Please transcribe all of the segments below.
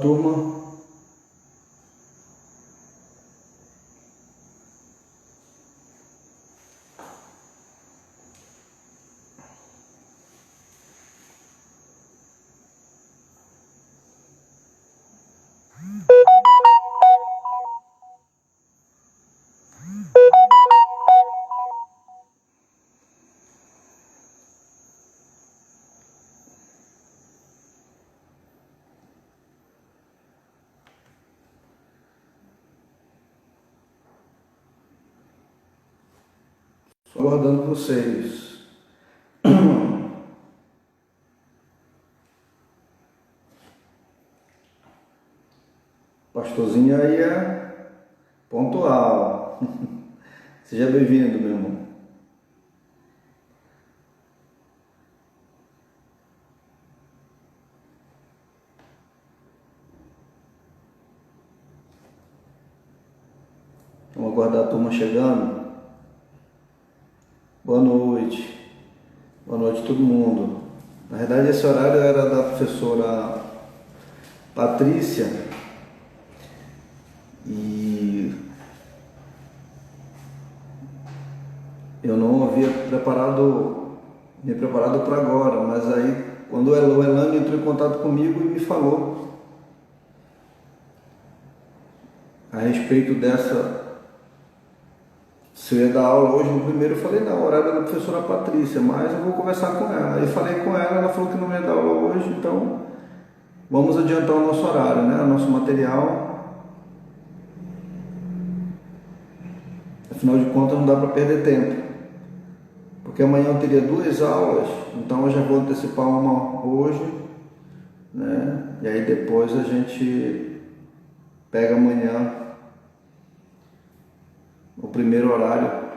turma. Estou aguardando vocês. Pastorzinho aí é pontual. Seja bem-vindo, meu irmão. Vamos aguardar a turma chegando. Boa noite. Boa noite a todo mundo. Na verdade, esse horário era da professora Patrícia e eu não havia me preparado para agora, mas aí quando o Elane entrou em contato comigo e me falou a respeito dessa, se eu ia dar aula hoje no primeiro, eu falei, não, o horário é da professora Patrícia, mas eu vou conversar com ela. Aí falei com ela, ela falou que não ia dar aula hoje, então vamos adiantar o nosso horário, né? O nosso material. Afinal de contas, não dá para perder tempo. Porque amanhã eu teria 2 aulas, então eu já vou antecipar uma hoje, né? E aí depois a gente pega amanhã o primeiro horário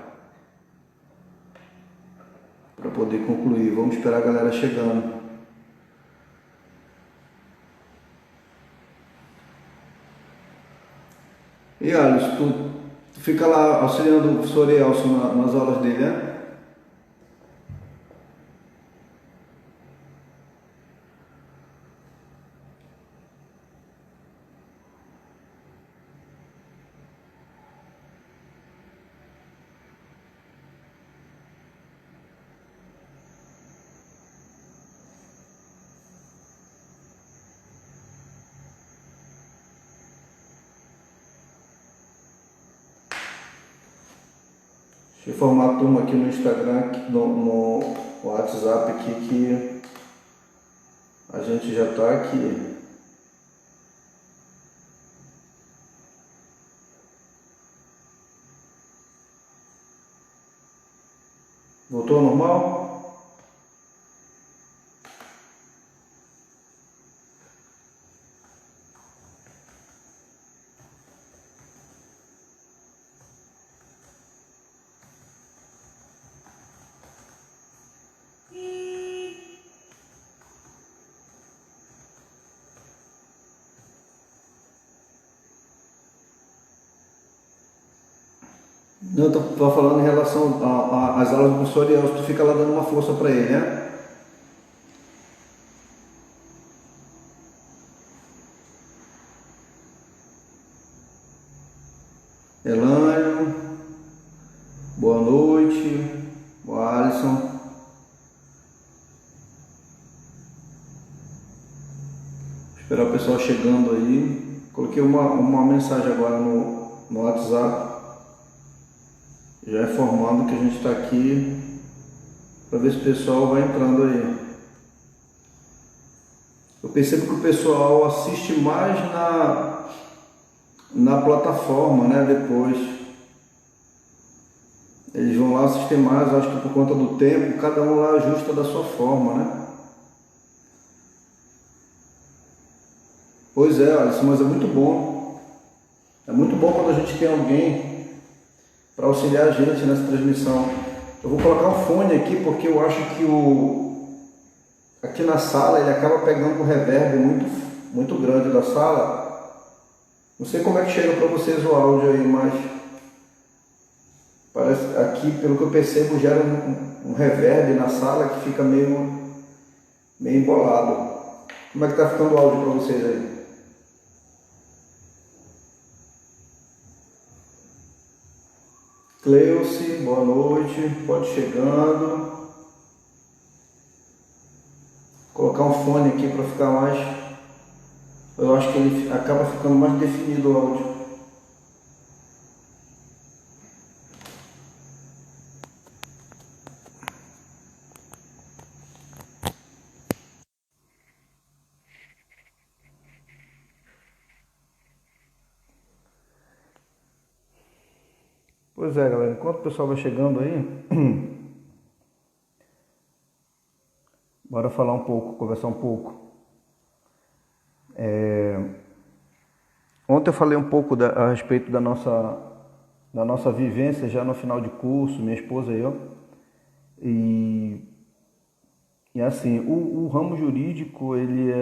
para poder concluir. Vamos esperar a galera chegando. E Alisson, tu fica lá auxiliando o professor Elcio nas aulas dele, né? Deixa eu informar a turma aqui no Instagram, no WhatsApp aqui, que a gente já está aqui. Voltou ao normal? Não, eu estou falando em relação às aulas do professor Elcio, tu fica lá dando uma força para ele, né? Elânio, boa noite, o Alisson. Esperar o pessoal chegando aí. Coloquei uma mensagem agora no WhatsApp, já informando que a gente está aqui, para ver se o pessoal vai entrando aí. Eu percebo que o pessoal assiste mais na plataforma, né? Depois eles vão lá assistir mais, acho que por conta do tempo, cada um lá ajusta da sua forma, né? Pois é, Alisson, mas é muito bom. É muito bom quando a gente tem alguém para auxiliar a gente nessa transmissão. Eu vou colocar um fone aqui porque eu acho que aqui na sala ele acaba pegando um reverb muito grande da sala. Não sei como é que chega para vocês o áudio aí, mas parece, aqui, pelo que eu percebo, gera um reverb na sala que fica meio embolado. Como é que está ficando o áudio para vocês aí? Cleuce, boa noite, pode ir chegando. Vou colocar um fone aqui para ficar mais. Eu acho que ele acaba ficando mais definido o áudio. Pois é, galera, enquanto o pessoal vai chegando aí, bora falar um pouco, conversar um pouco. Ontem eu falei um pouco a respeito da nossa vivência já no final de curso, minha esposa e eu. E assim, o ramo jurídico, ele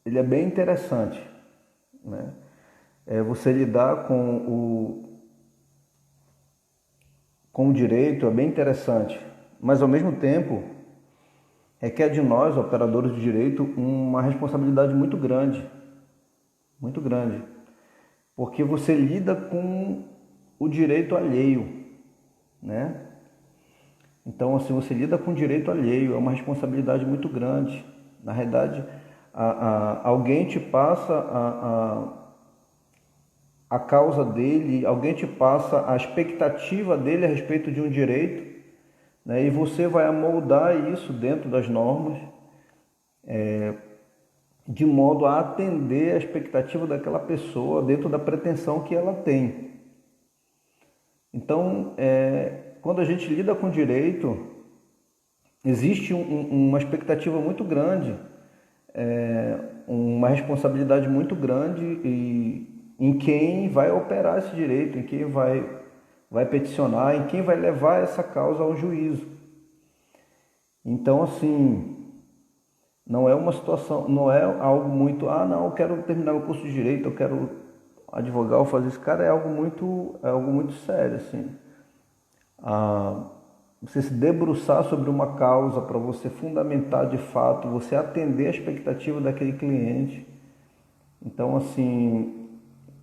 é bem interessante, né? Você lidar com o direito é bem interessante, mas ao mesmo tempo requer de nós, operadores de direito, uma responsabilidade muito grande, porque você lida com o direito alheio, né? Então, assim, você lida com o direito alheio, é uma responsabilidade muito grande. Na realidade, alguém te passa a causa dele, alguém te passa a expectativa dele a respeito de um direito, né? E você vai amoldar isso dentro das normas, de modo a atender a expectativa daquela pessoa dentro da pretensão que ela tem. Então, quando a gente lida com direito, existe uma expectativa muito grande, uma responsabilidade muito grande em quem vai operar esse direito, em quem vai peticionar, em quem vai levar essa causa ao juízo. Então, assim, não é uma situação, não é algo muito, não, eu quero terminar o curso de direito, eu quero advogar ou fazer isso. Cara, é algo muito sério, assim. Você se debruçar sobre uma causa para você fundamentar de fato, você atender a expectativa daquele cliente. Então, assim,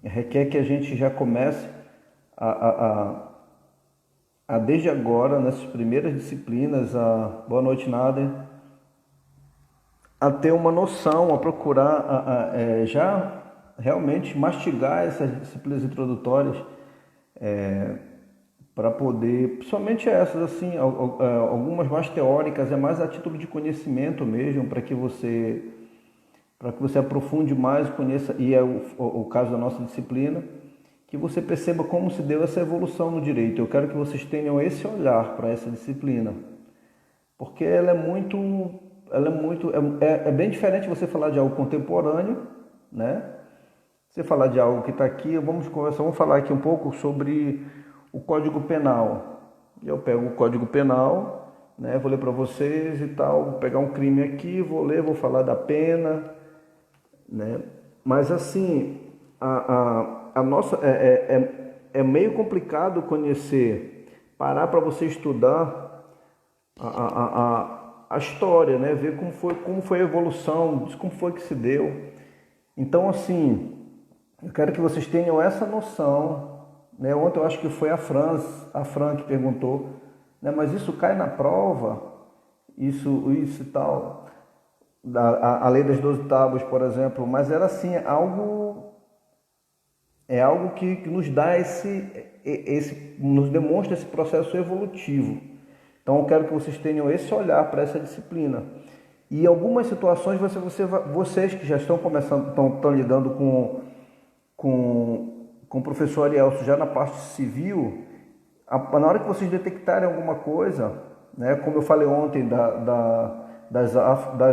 requer que a gente já comece desde agora, nessas primeiras disciplinas, boa noite, Nader, a ter uma noção, a procurar já realmente mastigar essas disciplinas introdutórias, para poder, principalmente essas, assim, algumas mais teóricas, mais a título de conhecimento mesmo, para que você aprofunde mais, conheça, e é o caso da nossa disciplina, que você perceba como se deu essa evolução no direito. Eu quero que vocês tenham esse olhar para essa disciplina, porque ela é bem diferente você falar de algo contemporâneo, né? Você falar de algo que está aqui, vamos falar aqui um pouco sobre o Código Penal. Eu pego o Código Penal, né? Vou ler para vocês e tal, vou pegar um crime aqui, vou ler, vou falar da pena, né? Mas assim, a nossa é meio complicado parar para você estudar a história, né? Ver como foi a evolução, como foi que se deu. Então, assim, eu quero que vocês tenham essa noção, né? Ontem eu acho que foi a Fran que perguntou, né? Mas isso cai na prova, isso e tal, a lei das 12 tábuas, por exemplo. Mas era assim, algo que nos dá nos demonstra esse processo evolutivo. Então eu quero que vocês tenham esse olhar para essa disciplina. E em algumas situações vocês que já estão começando, estão lidando com o professor Arielso já na parte civil, na hora que vocês detectarem alguma coisa, né, como eu falei ontem das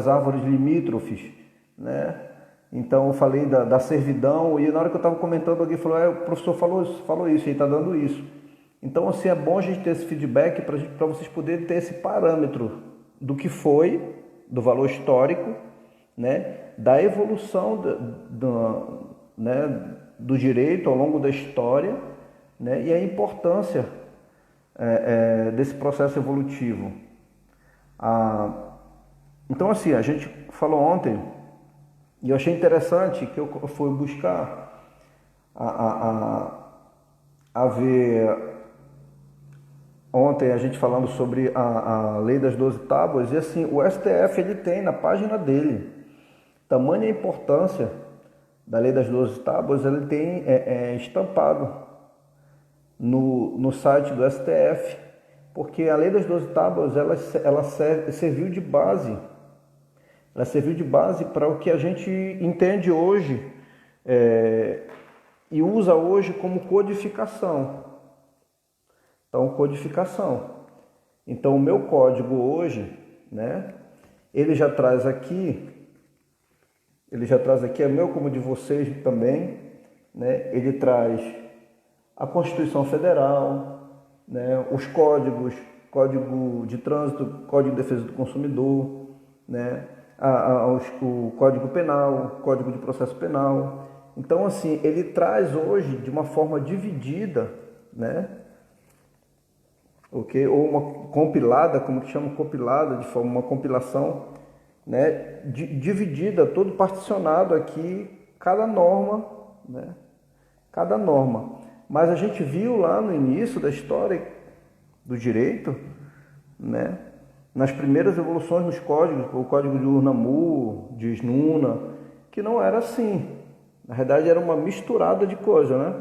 árvores limítrofes, né? Então eu falei da servidão, e na hora que eu estava comentando, alguém falou, o professor falou isso, ele está dando isso. Então, assim, é bom a gente ter esse feedback para vocês poderem ter esse parâmetro do que foi, do valor histórico, né, da evolução do direito ao longo da história, né, e a importância desse processo evolutivo. Então, assim, a gente falou ontem, e eu achei interessante que eu fui buscar a ver ontem a gente falando sobre a lei das 12 tábuas, e assim, o STF ele tem na página dele, tamanha importância da lei das 12 tábuas, ele tem estampado no site do STF, porque a lei das 12 tábuas ela serviu de base, ela serviu de base para o que a gente entende hoje e usa hoje como codificação. Então, codificação. Então, o meu código hoje, né, ele já traz aqui, é meu como de vocês também, né, ele traz a Constituição Federal, né, os códigos, Código de Trânsito, Código de Defesa do Consumidor, né, o Código Penal, Código de Processo Penal. Então, assim, ele traz hoje de uma forma dividida, né, okay? Ou uma compilada, como que chama, compilada, de forma uma compilação, né, dividida, todo particionado aqui, cada norma, né, cada norma. Mas a gente viu lá no início da história do direito, né, nas primeiras evoluções nos códigos, o código de Urnamur, de Snuna, que não era assim. Na verdade era uma misturada de coisa, né?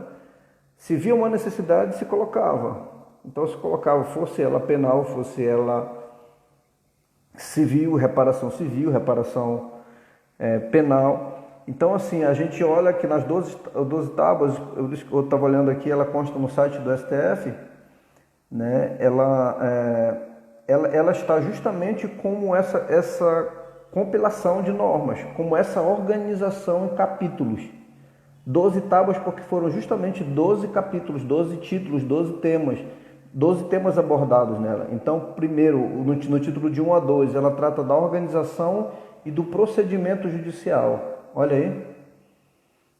Se via uma necessidade, se colocava. Então se colocava, fosse ela penal, fosse ela civil, reparação penal. Então assim, a gente olha que nas 12 tábuas, eu estava olhando aqui, ela consta no site do STF, né? Ela está justamente como essa compilação de normas, como essa organização em capítulos. 12 tábuas porque foram justamente 12 capítulos, 12 títulos, 12 temas abordados nela. Então, primeiro, no título de 1 a 2, ela trata da organização e do procedimento judicial. Olha aí,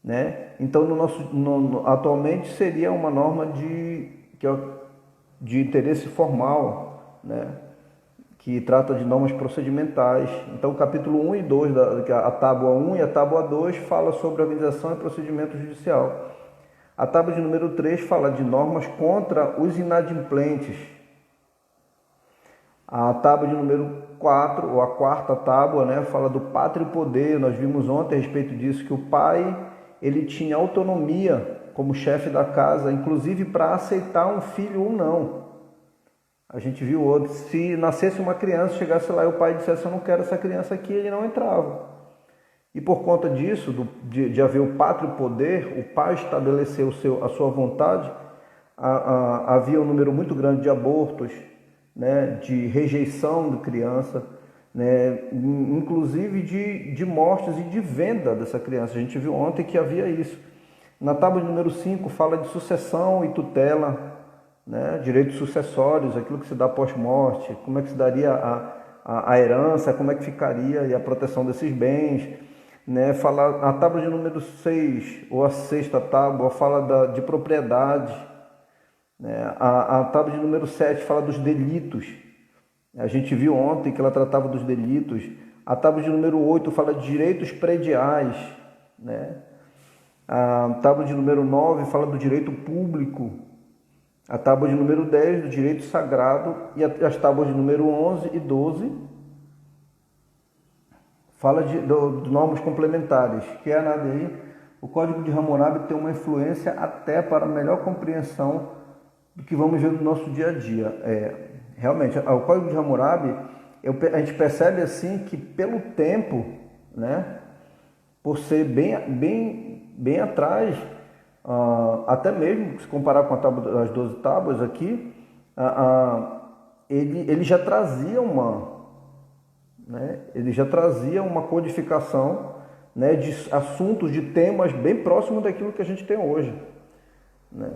né? Então, atualmente seria uma norma de interesse formal, né? Que trata de normas procedimentais. Então, o capítulo 1 e 2, a tábua 1 e a tábua 2, fala sobre organização e procedimento judicial. A tábua de número 3 fala de normas contra os inadimplentes. A tábua de número 4, ou a quarta tábua, né, fala do pátrio poder. Nós vimos ontem a respeito disso, que o pai ele tinha autonomia como chefe da casa, inclusive para aceitar um filho ou não. A gente viu outro, se nascesse uma criança, chegasse lá e o pai dissesse, eu não quero essa criança aqui, ele não entrava. E por conta disso, de haver o pátrio poder, o pai estabeleceu a sua vontade, havia um número muito grande de abortos, né, de rejeição de criança, né, inclusive de mortes e de venda dessa criança. A gente viu ontem que havia isso. Na tábua de número 5 fala de sucessão e tutela, né, direitos sucessórios, aquilo que se dá pós-morte, como é que se daria a herança, como é que ficaria e a proteção desses bens, né? A tábua de número 6, ou a sexta tábua, fala de propriedade, né? A tábua de número 7 fala dos delitos, a gente viu ontem que ela tratava dos delitos. A tábua de número 8 fala de direitos prediais, né? A tábua de número 9 fala do direito público. A tábua de número 10 do direito sagrado, e as tábuas de número 11 e 12 fala de normas complementares, que é nada aí. O Código de Hammurabi tem uma influência até para a melhor compreensão do que vamos ver no nosso dia a dia. Realmente, o Código de Hammurabi, a gente percebe assim que pelo tempo, né, por ser bem atrás, até mesmo se comparar com as 12 tábuas aqui, ele já trazia uma codificação, né, de assuntos, de temas bem próximos daquilo que a gente tem hoje, né?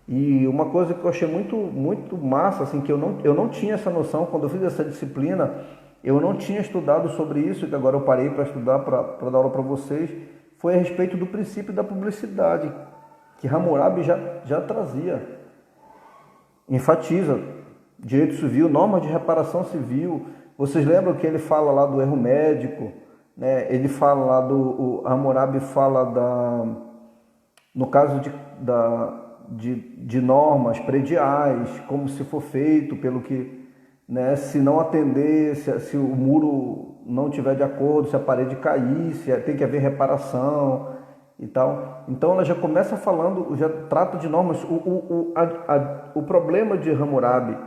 E uma coisa que eu achei muito massa, assim, que eu não tinha essa noção quando eu fiz essa disciplina, eu não tinha estudado sobre isso, que agora eu parei para estudar, para dar aula para vocês, foi a respeito do princípio da publicidade, que Hammurabi já trazia. Enfatiza direito civil, normas de reparação civil. Vocês lembram que ele fala lá do erro médico, né? Ele fala lá Hammurabi fala no caso de normas prediais, como se for feito, pelo que, né, se não atender, se o muro não tiver de acordo, se a parede cair, se tem que haver reparação e tal. Então ela já começa falando, já trata de normas. O problema de Hammurabi,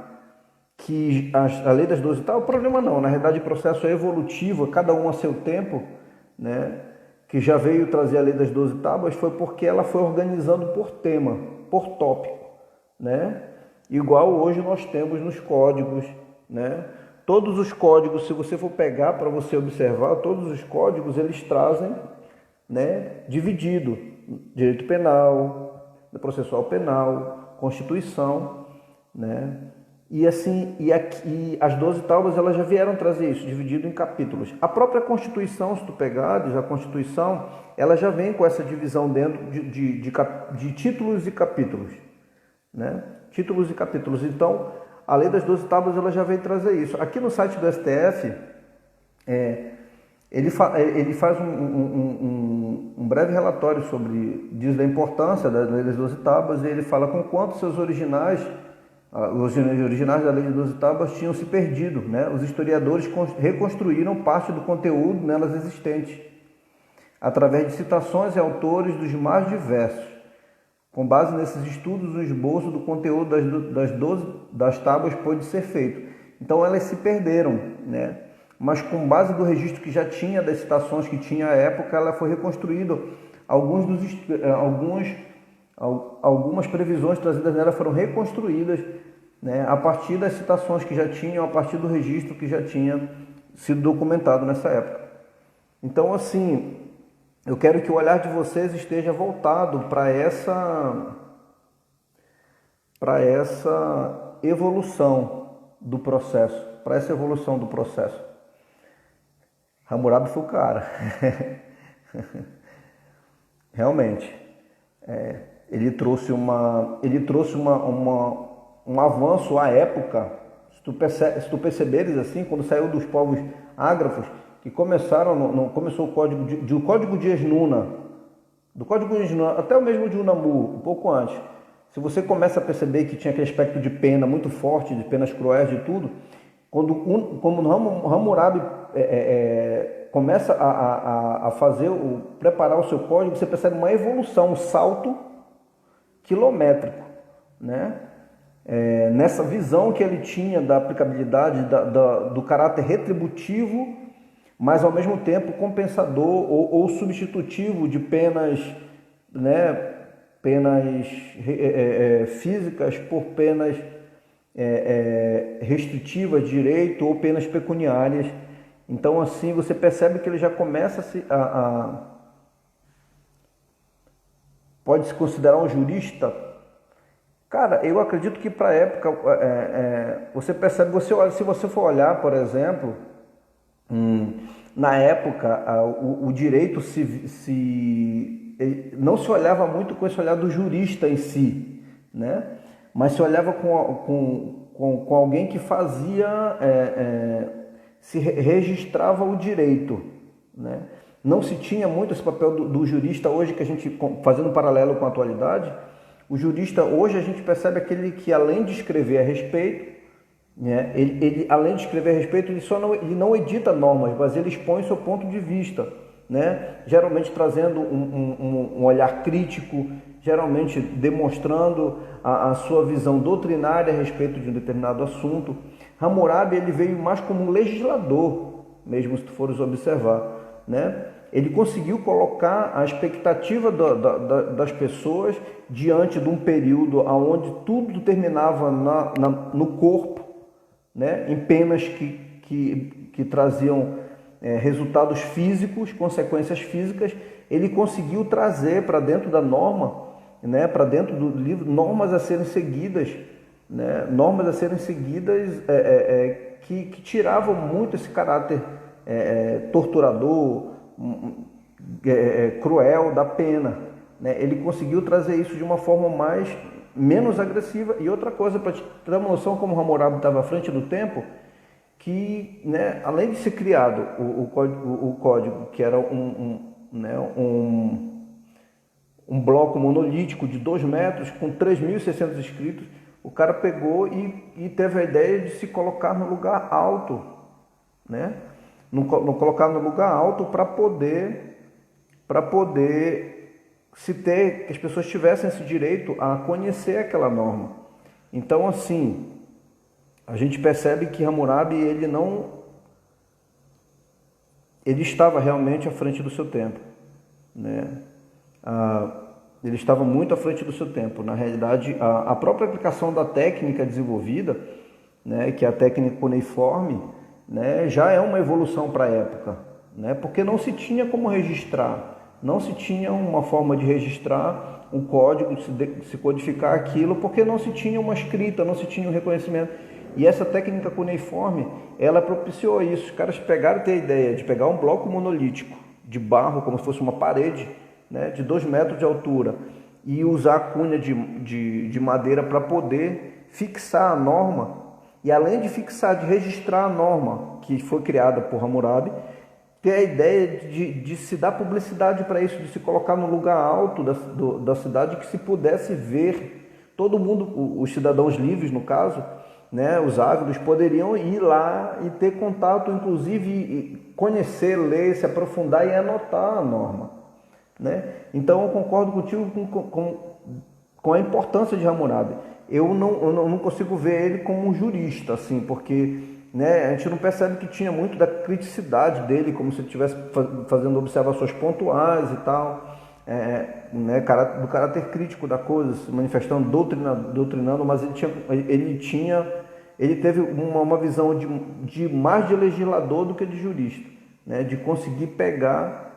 que a lei das 12 tábuas, o problema não, na realidade o processo é evolutivo, cada um a seu tempo, né, que já veio trazer a lei das 12 tábuas, foi porque ela foi organizando por tema, por tópico, né? Igual hoje nós temos nos códigos, né? Todos os códigos, se você for pegar para você observar, todos os códigos eles trazem, né, dividido: direito penal, processual penal, Constituição, né? E assim, e as 12 tábuas elas já vieram trazer isso, dividido em capítulos. A própria Constituição, se tu pegares, a Constituição, ela já vem com essa divisão dentro de títulos e capítulos, né? Títulos e capítulos. Então, a lei das 12 tábuas ela já vem trazer isso. Aqui no site do STF, ele faz um breve relatório diz da importância da lei das 12 tábuas, e ele fala com quanto seus originais da lei das 12 tábuas tinham se perdido, né? Os historiadores reconstruíram parte do conteúdo nelas existente, através de citações e autores dos mais diversos. Com base nesses estudos, o esboço do conteúdo das tábuas pôde ser feito. Então elas se perderam, né? Mas com base do registro que já tinha, das citações que tinha à época, ela foi reconstruída. Algumas previsões trazidas nela foram reconstruídas, né, a partir das citações que já tinham, a partir do registro que já tinha sido documentado nessa época. Então, assim, eu quero que o olhar de vocês esteja voltado para essa evolução do processo, Hammurabi foi o cara. Realmente. Ele trouxe um avanço à época. Se tu perceberes assim, quando saiu dos povos ágrafos, que começou o código de Esnuna, do código de Esnuna até o mesmo de Unamu, um pouco antes. Se você começa a perceber que tinha aquele aspecto de pena muito forte, de penas cruéis, de tudo, como Hammurabi começa a preparar o seu código, você percebe uma evolução, um salto quilométrico, né? Nessa visão que ele tinha da aplicabilidade, do caráter retributivo, mas ao mesmo tempo compensador ou substitutivo de penas, né? Penas físicas por penas restritivas de direito ou penas pecuniárias. Então, assim, você percebe que ele já começa pode-se considerar um jurista. Cara, eu acredito que para a época, você percebe, se você for olhar, por exemplo, na época, o direito não se olhava muito com esse olhar do jurista em si, né? Mas se olhava com alguém que fazia... se registrava o direito, né? Não se tinha muito esse papel do jurista hoje, que a gente, fazendo um paralelo com a atualidade, o jurista hoje a gente percebe aquele que, além de escrever a respeito, né, ele além de escrever a respeito, ele não edita normas, mas ele expõe seu ponto de vista, né? Geralmente trazendo um olhar crítico, geralmente demonstrando a sua visão doutrinária a respeito de um determinado assunto. Hammurabi ele veio mais como um legislador, mesmo se tu fores observar, né? Ele conseguiu colocar a expectativa das pessoas diante de um período onde tudo terminava no corpo, né? Em penas que traziam resultados físicos, consequências físicas. Ele conseguiu trazer para dentro da norma, né? Para dentro do livro, normas a serem seguidas, né? Normas a serem seguidas que tiravam muito esse caráter torturador, cruel da pena, né? Ele conseguiu trazer isso de uma forma menos agressiva. E outra coisa, para te ter uma noção como Hammurabi estava à frente do tempo, que, né, além de ser criado o código, que era um um bloco monolítico de 2 metros com 3.600 inscritos. O cara pegou e teve a ideia de se colocar no lugar alto, né? No colocar no lugar alto para poder se ter, que as pessoas tivessem esse direito a conhecer aquela norma. Então, assim, a gente percebe que Hammurabi, ele estava realmente à frente do seu tempo, né? Ele estava muito à frente do seu tempo. Na realidade, a própria aplicação da técnica desenvolvida, né, que é a técnica cuneiforme, né, já é uma evolução para a época, né, porque não se tinha como registrar, não se tinha uma forma de registrar um código, de se codificar aquilo, porque não se tinha uma escrita, não se tinha um reconhecimento. E essa técnica cuneiforme, ela propiciou isso. Os caras pegaram e ter a ideia de pegar um bloco monolítico de barro, como se fosse uma parede, né, de 2 metros de altura, e usar a cunha de madeira para poder fixar a norma, e além de fixar, de registrar a norma que foi criada por Hammurabi, ter a ideia de se dar publicidade para isso, de se colocar no lugar alto da cidade, que se pudesse ver, todo mundo, os cidadãos livres no caso, né, os ávidos, poderiam ir lá e ter contato, inclusive conhecer, ler, se aprofundar e anotar a norma, né? Então eu concordo contigo com a importância de Hammurabi. Eu não consigo ver ele como um jurista, assim, porque, né, a gente não percebe que tinha muito da criticidade dele, como se ele estivesse fazendo observações pontuais e tal, né, do caráter crítico da coisa, se manifestando, doutrinando, mas ele teve uma visão mais de legislador do que de jurista, né, de conseguir pegar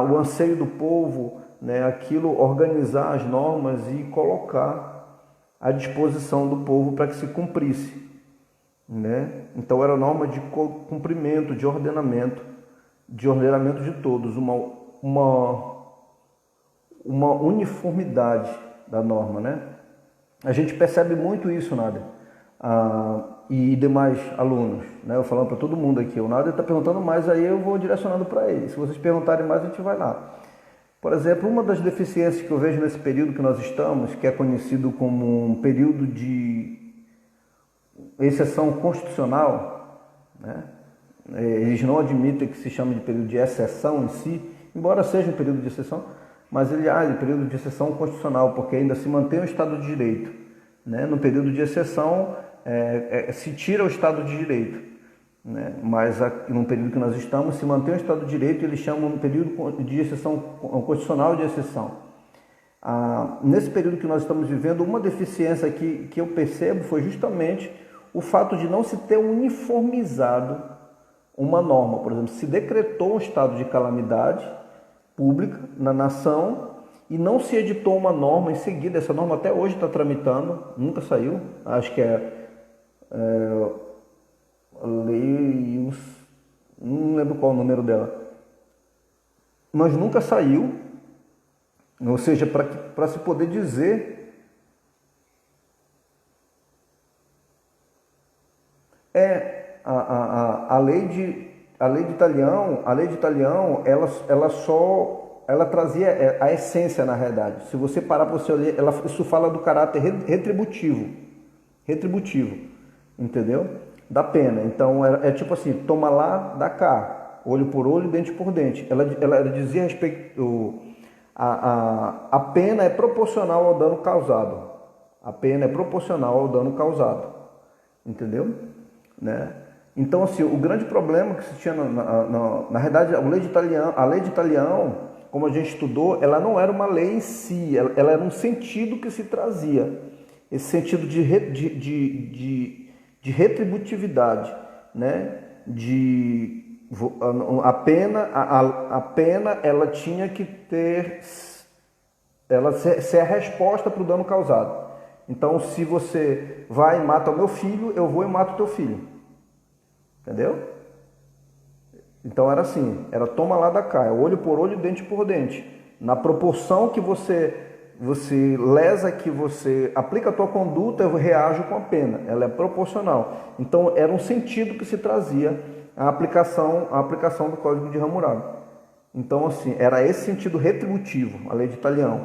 o anseio do povo, né, aquilo, organizar as normas e colocar à disposição do povo para que se cumprisse, né? Então era norma de cumprimento, de ordenamento de todos, uma uniformidade da norma, né? A gente percebe muito isso, Nádia, e demais alunos, né? Eu falando para todo mundo aqui, o Nádia está perguntando mais, aí eu vou direcionando para ele. Se vocês perguntarem mais, a gente vai lá. Por exemplo, uma das deficiências que eu vejo nesse período que nós estamos, que é conhecido como um período de exceção constitucional, né? Eles não admitem que se chame de período de exceção em si, embora seja um período de exceção, mas ele é período de exceção constitucional, porque ainda se mantém o Estado de Direito, né? No período de exceção se tira o Estado de Direito, né? Mas no período que nós estamos se mantém o Estado de Direito, e eles chamam um período de exceção constitucional de exceção. Nesse período que nós estamos vivendo, uma deficiência que eu percebo foi justamente o fato de não se ter uniformizado uma norma. Por exemplo, se decretou um estado de calamidade pública na nação e não se editou uma norma em seguida. Essa norma até hoje está tramitando, nunca saiu, acho que lei, não lembro qual o número dela, mas nunca saiu, ou seja, para se poder dizer a lei de Italião, ela trazia a essência, na realidade. Se você parar para você ler, isso fala do caráter retributivo, entendeu? Da pena. Então é tipo assim, toma lá, dá cá, olho por olho, dente por dente. Ela dizia a respeito, a pena é proporcional ao dano causado. A pena é proporcional ao dano causado, entendeu? Né? Então, assim, o grande problema que se tinha na realidade, a lei de Italião, como a gente estudou, ela não era uma lei em si, ela era um sentido que se trazia, esse sentido de retributividade, né? A pena ela tinha que ser a resposta para o dano causado. Então, se você vai e mata o meu filho, eu vou e mato o teu filho. Entendeu? Então era assim, era toma lá da cá, olho por olho, dente por dente. Na proporção que você lesa, que você aplica a tua conduta, eu reajo com a pena. Ela é proporcional. Então era um sentido que se trazia a aplicação do Código de Hammurabi. Então assim, era esse sentido retributivo, a lei de Italião,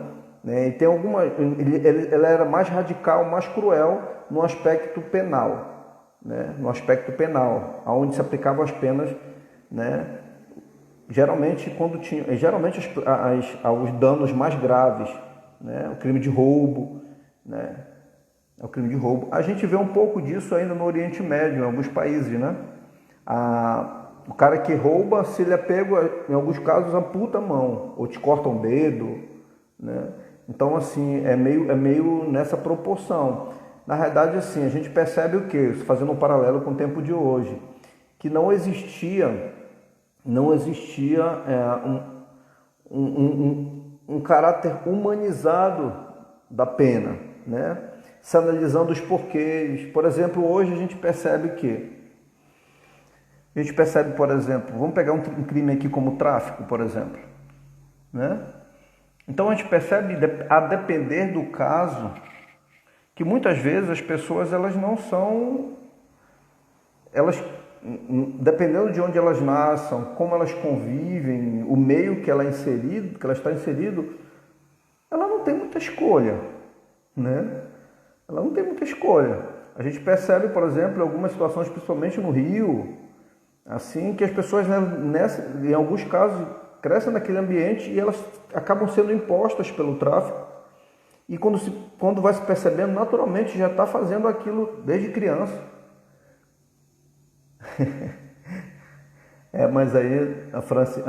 né? E tem alguma, ela era mais radical, mais cruel no aspecto penal, né? No aspecto penal, aonde se aplicavam as penas, né? Geralmente os danos mais graves, né? O crime de roubo, né? O crime de roubo. A gente vê um pouco disso ainda no Oriente Médio, em alguns países, né? O cara que rouba, se ele é pego, em alguns casos, amputa a mão, ou te corta um dedo, né? Então, assim, é meio nessa proporção. Na realidade, assim, a gente percebe o quê? Fazendo um paralelo com o tempo de hoje, que não existia um caráter humanizado da pena, né? Se analisando os porquês. Por exemplo, hoje a gente percebe, por exemplo, vamos pegar um crime aqui como tráfico, por exemplo, né? Então a gente percebe, a depender do caso, que muitas vezes as pessoas dependendo de onde elas nasçam, como elas convivem, o meio que ela está inserido, ela não tem muita escolha, né? Ela não tem muita escolha. A gente percebe, por exemplo, em algumas situações, principalmente no Rio, assim, que as pessoas, em alguns casos, crescem naquele ambiente e elas acabam sendo impostas pelo tráfico. E quando vai se percebendo, naturalmente já está fazendo aquilo desde criança. Mas aí a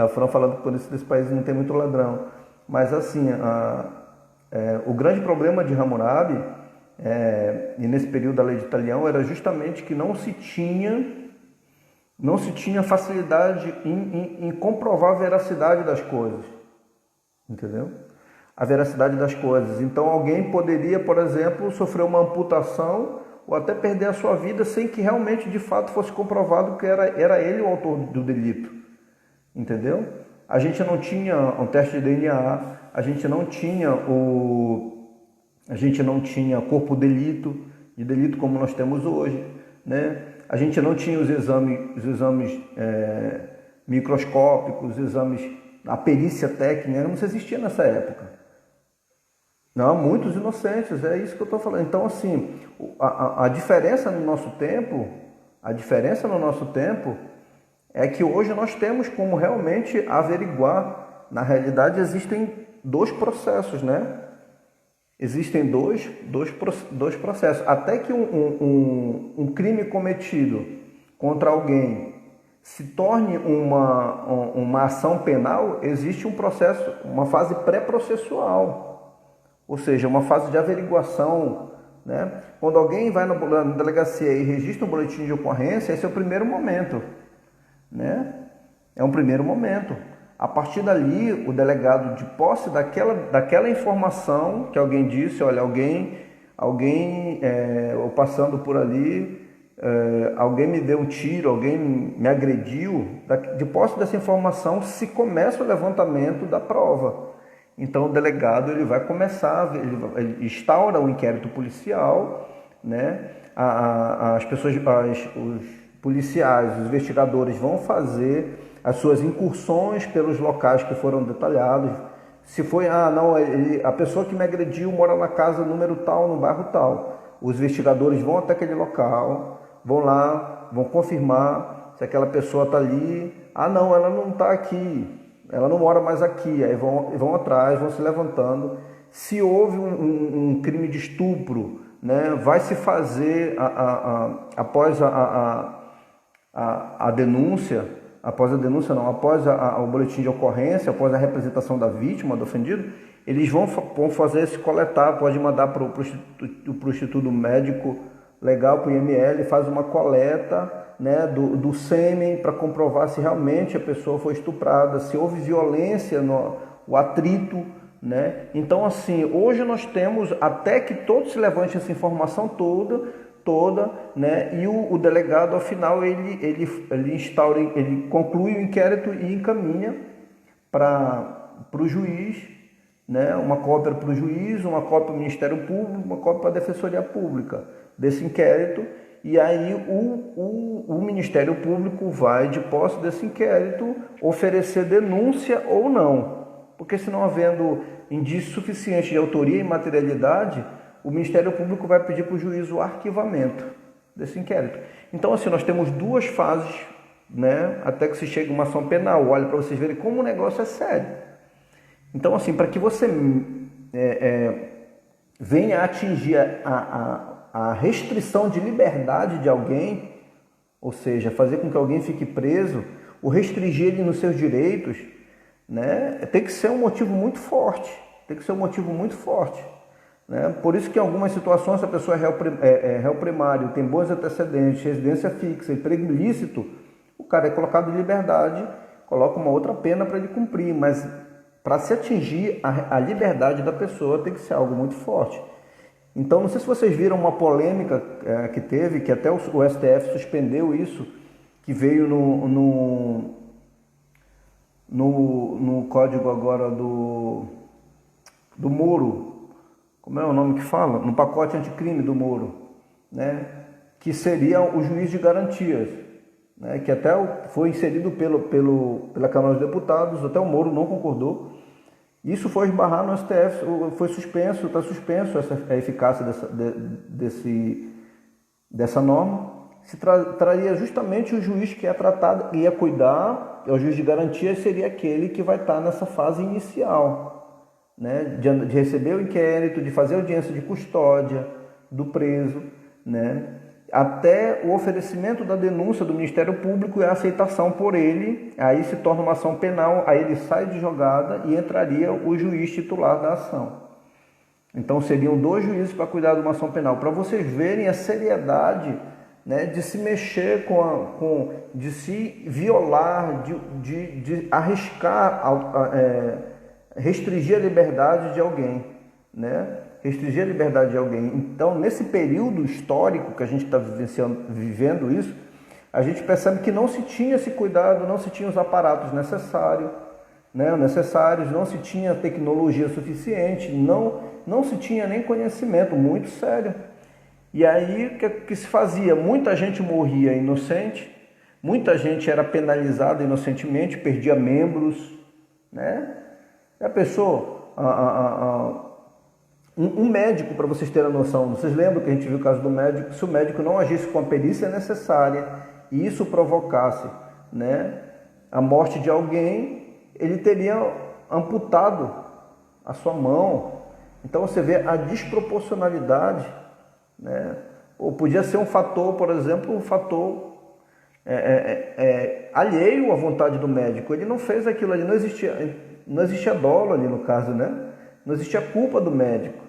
Fran falando que por isso desse país não tem muito ladrão. Mas assim, o grande problema de Hammurabi, e nesse período da lei de Italião, era justamente que não se tinha facilidade em comprovar a veracidade das coisas, entendeu? A veracidade das coisas. Então alguém poderia, por exemplo, sofrer uma amputação ou até perder a sua vida sem que realmente, de fato, fosse comprovado que era ele o autor do delito, entendeu? A gente não tinha um teste de DNA, a gente não tinha corpo de delito como nós temos hoje, né? A gente não tinha os exames microscópicos, a perícia técnica, não existia nessa época. Não, muitos inocentes, é isso que eu estou falando. Então, assim, a diferença no nosso tempo é que hoje nós temos como realmente averiguar. Na realidade, existem dois processos, né? Existem dois processos. Até que um crime cometido contra alguém se torne uma ação penal, existe um processo, uma fase pré-processual. Ou seja, uma fase de averiguação, né? Quando alguém vai na delegacia e registra um boletim de ocorrência, esse é o primeiro momento, né? É um primeiro momento. A partir dali, o delegado, de posse daquela informação que alguém disse, olha, eu passando por ali, alguém me deu um tiro, alguém me agrediu, de posse dessa informação se começa o levantamento da prova. Então o delegado ele vai começar, ele instaura um inquérito policial, né? Os policiais, os investigadores vão fazer as suas incursões pelos locais que foram detalhados. Se foi, a pessoa que me agrediu mora na casa número tal, no bairro tal. Os investigadores vão até aquele local, vão lá, vão confirmar se aquela pessoa está ali. Não, ela não está aqui. Ela não mora mais aqui, aí vão atrás, vão se levantando. Se houve um crime de estupro, né, vai se fazer após a denúncia, após o boletim de ocorrência, após a representação da vítima, do ofendido, eles vão fazer esse coletar, pode mandar para o Instituto Médico Legal, para o IML, faz uma coleta, né, do sêmen para comprovar se realmente a pessoa foi estuprada, se houve violência, o atrito, né? Então, assim, hoje nós temos, até que todo se levante essa informação toda, né? E o delegado, ao final, ele conclui o inquérito e encaminha para o juiz, né? Uma cópia para o juiz, uma cópia para o Ministério Público, uma cópia para a Defensoria Pública desse inquérito. E aí o Ministério Público vai, de posse desse inquérito, oferecer denúncia ou não. Porque se não havendo indício suficiente de autoria e materialidade, o Ministério Público vai pedir para o juiz o arquivamento desse inquérito. Então, assim, nós temos duas fases, né, até que se chegue a uma ação penal. Olha, para vocês verem como o negócio é sério. Então, assim, para que você venha a atingir a restrição de liberdade de alguém, ou seja, fazer com que alguém fique preso, ou restringir ele nos seus direitos, né, tem que ser um motivo muito forte. Tem que ser um motivo muito forte. Né? Por isso que em algumas situações, se a pessoa é réu primário, tem bons antecedentes, residência fixa, emprego ilícito, o cara é colocado em liberdade, coloca uma outra pena para ele cumprir, mas para se atingir a liberdade da pessoa tem que ser algo muito forte. Então, não sei se vocês viram uma polêmica que teve, que até o STF suspendeu isso, que veio no código agora do Moro. Como é o nome que fala? No pacote anticrime do Moro, né? Que seria o juiz de garantias, né? Que até foi inserido pela Câmara dos Deputados, até o Moro não concordou. Isso foi esbarrar no STF, foi suspenso, está suspenso a eficácia dessa norma. Se traria justamente o juiz que é tratado, ia cuidar, o juiz de garantias seria aquele que vai estar nessa fase inicial, né, de receber o inquérito, de fazer audiência de custódia do preso, né, até o oferecimento da denúncia do Ministério Público e a aceitação por ele, aí se torna uma ação penal, aí ele sai de jogada e entraria o juiz titular da ação. Então seriam 2 juízes para cuidar de uma ação penal, para vocês verem a seriedade, né, de se mexer de se violar, de arriscar restringir a liberdade de alguém, né? Restringir a liberdade de alguém. Então, nesse período histórico que a gente está vivendo isso, a gente percebe que não se tinha esse cuidado, não se tinha os aparatos necessários, né? Não se tinha tecnologia suficiente, não se tinha nem conhecimento, muito sério. E aí, o que se fazia? Muita gente morria inocente, muita gente era penalizada inocentemente, perdia membros, né? Já pensou? Um médico, para vocês terem a noção, vocês lembram que a gente viu o caso do médico? Se o médico não agisse com a perícia necessária e isso provocasse, né, a morte de alguém, ele teria amputado a sua mão. Então você vê a desproporcionalidade, né? Ou podia ser um fator, por exemplo, um fator alheio à vontade do médico. Ele não fez aquilo ali, não existia dolo ali no caso, né? Não existia culpa do médico,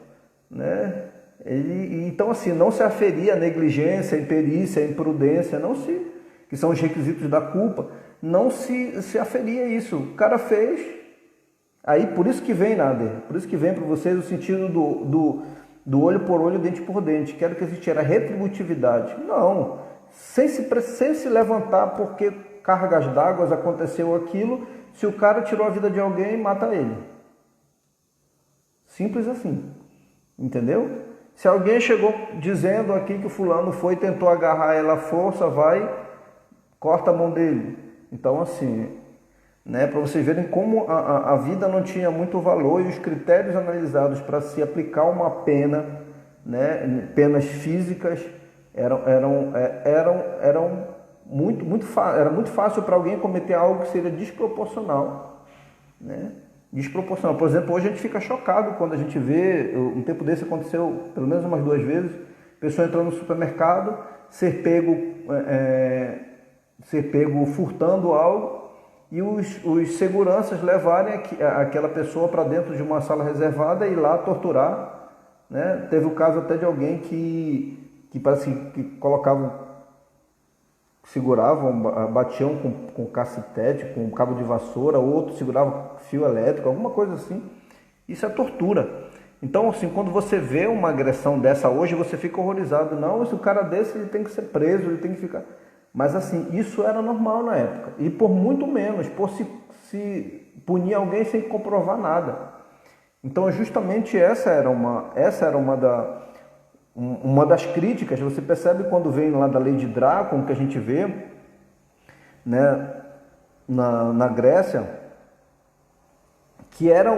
né? Então, assim, não se aferia a negligência, a imperícia, a imprudência, que são os requisitos da culpa, não se aferia isso. O cara fez, aí por isso que vem, Nader, por isso que vem para vocês o sentido do olho por olho, dente por dente. Quero que existia retributividade. Não, sem se levantar porque cargas d'água aconteceu aquilo. Se o cara tirou a vida de alguém, mata ele. Simples assim. Entendeu? Se alguém chegou dizendo aqui que o fulano foi e tentou agarrar ela à força, vai, corta a mão dele. Então, assim, né, para vocês verem como a vida não tinha muito valor e os critérios analisados para se aplicar uma pena, né, penas físicas, era muito fácil para alguém cometer algo que seria desproporcional, né? Desproporcional. Por exemplo, hoje a gente fica chocado quando a gente vê, um tempo desse aconteceu pelo menos umas 2 vezes, pessoa entrando no supermercado, ser pego furtando algo e os seguranças levarem aquela pessoa para dentro de uma sala reservada e ir lá torturar, né? Teve o caso até de alguém que parece que seguravam, batiam com cacetete, com cabo de vassoura, outro segurava fio elétrico, alguma coisa assim. Isso é tortura. Então, assim, quando você vê uma agressão dessa hoje, você fica horrorizado. Não, esse cara desse, ele tem que ser preso, ele tem que ficar... Mas, assim, isso era normal na época. E por muito menos, por se punir alguém sem comprovar nada. Então, justamente essa era uma das críticas. Você percebe quando vem lá da lei de Drácula, que a gente vê, né, na Grécia, que era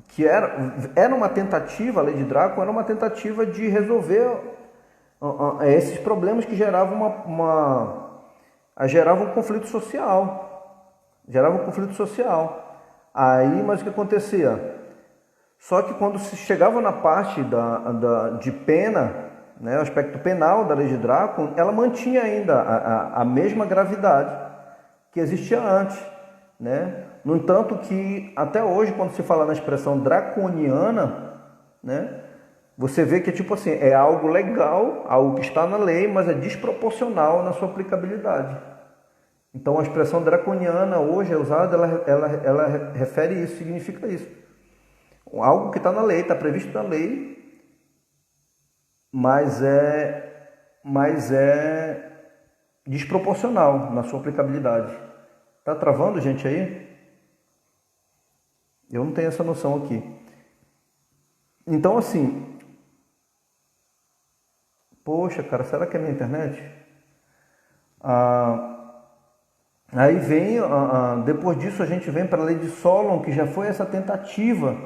que era uma tentativa, a lei de Draco era uma tentativa de resolver esses problemas que geravam um conflito social. Gerava um conflito social. Aí, mas o que acontecia? Só que quando se chegava na parte de pena, né, o aspecto penal da lei de Draco, ela mantinha ainda a mesma gravidade que existia antes, né? No entanto que até hoje, quando se fala na expressão draconiana, né, você vê que tipo assim, é algo legal, algo que está na lei, mas é desproporcional na sua aplicabilidade. Então a expressão draconiana hoje é usada, ela refere isso, significa isso. Algo que está na lei, está previsto na lei, mas é desproporcional na sua aplicabilidade. Tá travando, gente, aí? Eu não tenho essa noção aqui. Então, assim... Poxa, cara, será que é minha internet? Aí vem... depois disso, a gente vem para a lei de Solon, que já foi essa tentativa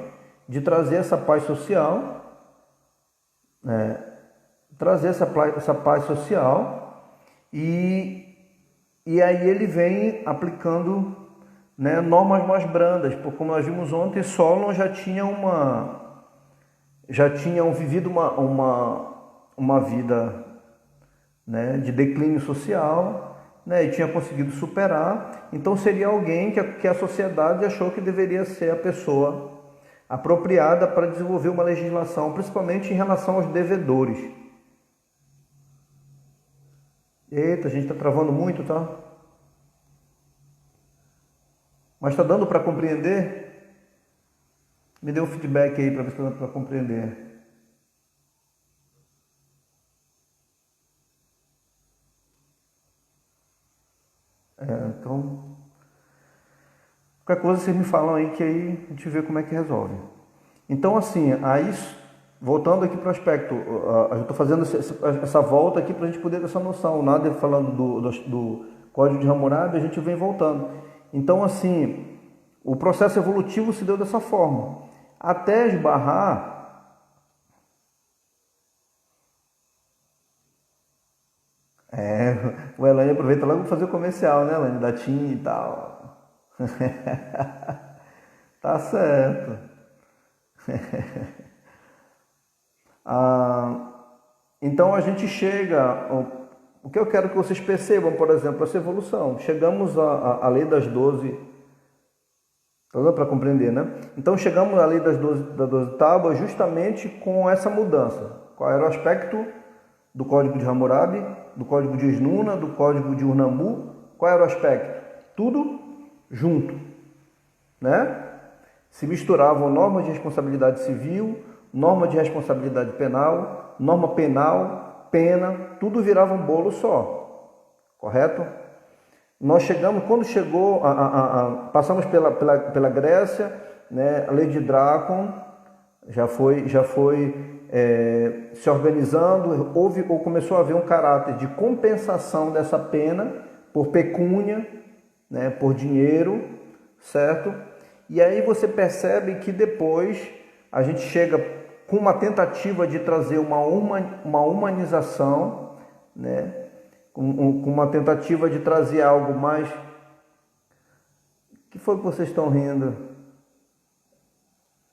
de trazer essa paz social, né? Trazer essa paz social, e aí ele vem aplicando, né, normas mais brandas, porque como nós vimos ontem, Solon já tinham vivido uma vida, né, de declínio social, né, e tinha conseguido superar. Então seria alguém que a sociedade achou que deveria ser a pessoa apropriada para desenvolver uma legislação, principalmente em relação aos devedores. Eita, a gente está travando muito, tá? Mas está dando para compreender? Me dê um feedback aí para ver se está dando para compreender. Então, qualquer coisa vocês me falam aí que aí a gente vê como é que resolve. Então, assim, aí, voltando aqui para o aspecto, eu estou fazendo essa volta aqui para a gente poder ter essa noção. Nada falando do Código de Hammurabi, a gente vem voltando. Então, assim, o processo evolutivo se deu dessa forma. Até esbarrar... o Elaine aproveita logo para fazer o comercial, né, Elaine? Da TIM e tal. Tá certo. Então a gente chega... O que eu quero que vocês percebam, por exemplo, essa evolução. Chegamos à lei das 12... Tá dando para compreender, né? Então chegamos à lei das 12 tábuas justamente com essa mudança. Qual era o aspecto do Código de Hammurabi, do Código de Esnuna, do Código de Urnammu? Qual era o aspecto? Tudo junto, né? Se misturavam normas de responsabilidade civil, norma de responsabilidade penal, norma penal, pena, tudo virava um bolo só, correto? Nós chegamos, quando chegou, passamos pela Grécia, né, a lei de Drácon já foi se organizando, começou a haver um caráter de compensação dessa pena por pecúnia, né, por dinheiro, certo? E aí você percebe que depois a gente chega com uma tentativa de trazer uma humanização, né? Com uma tentativa de trazer algo mais... O que foi que vocês estão rindo?